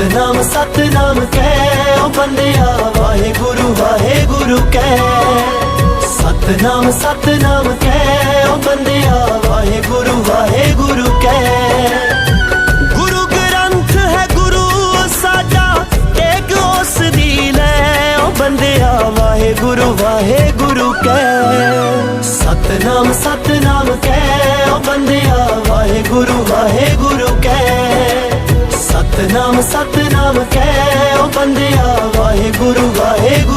सतनाम सतनाम कह ओ बंदिया वाहेगुरु वाहेगुरु कह। सतनाम सतनाम कह ओ बंदिया वाहेगुरु वाहेगुरु कह। गुरु ग्रंथ है गुरु साडा टेक उस दी लै ओ बंदिया वाहेगुरु वाहेगुरु कह। सतनाम सतनाम कह ओ बंदिया वाहेगुरु वाहेगुरु कह। सतनाम सतनाम कह ओ बंदिया वाहेगुरु वाहेगुरु